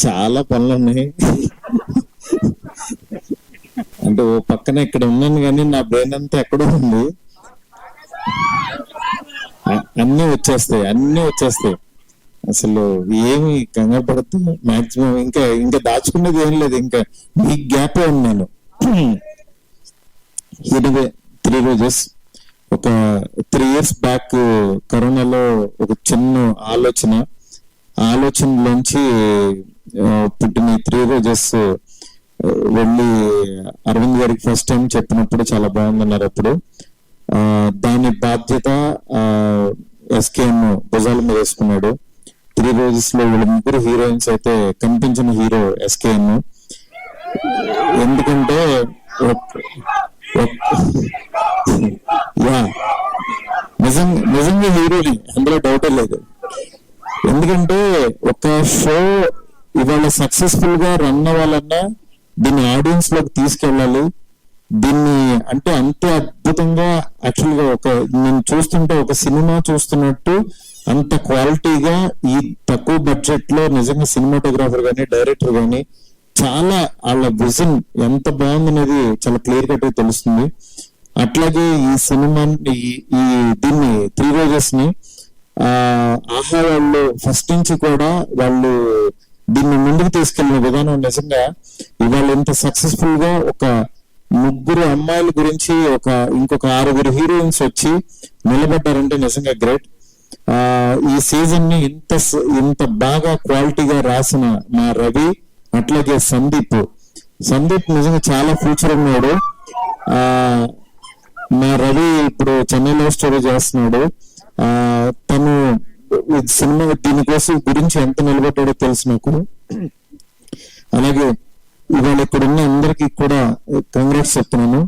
చాలా పనులు ఉన్నాయి. అంటే ఓ పక్కన ఇక్కడ ఉన్నాను కానీ నా బ్రెయిన్ అంతా ఎక్కడో ఉంది. అన్నీ వచ్చేస్తాయి. అసలు ఏమి కంగారు పడద్దు. మాక్సిమం ఇంకా దాచుకునేది ఏం లేదు. ఇంకా ఈ గ్యాపే ఉన్నాను. ఎనివే 3 రోజెస్ ఒక 3 years బ్యాక్ కరోనాలో ఒక చిన్న ఆలోచనలోంచి పుట్టిన 3 రోజెస్ వెళ్ళి అరవింద్ గారికి ఫస్ట్ టైం చెప్పినప్పుడు చాలా బాగుందన్నారు. అప్పుడు దాని బాధ్యత ఎస్కేఎం భుజాల మీద వేసుకున్నాడు. 3 రోజెస్ లో వీళ్ళ ముగ్గురు హీరోయిన్స్ అయితే కనిపించిన హీరో ఎస్కేఎం. ఎందుకంటే నిజంగా హీరోని, అందులో డౌటే లేదు. ఎందుకంటే ఒక షో ఇవాళ సక్సెస్ఫుల్ గా రన్ అవ్వాలన్నా దీన్ని ఆడియన్స్ లోకి తీసుకెళ్ళాలి. దీన్ని అంటే అంతే అద్భుతంగా యాక్చువల్ గా నేను చూస్తుంటే ఒక సినిమా చూస్తున్నట్టు అంత క్వాలిటీగా ఈ తక్కువ బడ్జెట్ లో నిజంగా సినిమాటోగ్రాఫర్ గానీ డైరెక్టర్ గానీ చాలా వాళ్ళ విజన్ ఎంత బాగుందనేది చాలా క్లియర్ కట్ గా తెలుస్తుంది. అట్లాగే ఈ సినిమా దీన్ని 3 రోజెస్ ని ఆహా వాళ్ళు ఫస్ట్ నుంచి కూడా వాళ్ళు దీన్ని ముందుకు తీసుకెళ్లిన విధానం నిజంగా ఇవాళ ఇంత సక్సెస్ఫుల్ గా ఒక 3 అమ్మాయిల గురించి ఇంకొక 6 హీరోయిన్స్ వచ్చి నిలబడ్డారంటే నిజంగా గ్రేట్. ఈ సీజన్ ని ఇంత బాగా క్వాలిటీగా రాసిన మా రవి, అట్లాగే సందీప్ నిజంగా చాలా ఫ్యూచర్ ఉన్నాడు. మా రవి ఇప్పుడు చెన్నైలో స్టోరీ చేస్తున్నాడు. తను సినిమా దీనికోసం గురించి ఎంత నిలబడ్డాడో తెలుసు నాకు. అలాగే ఇవాళ ఇక్కడ ఉన్న అందరికి కూడా కంగ్రాట్స్ చెప్తున్నాను.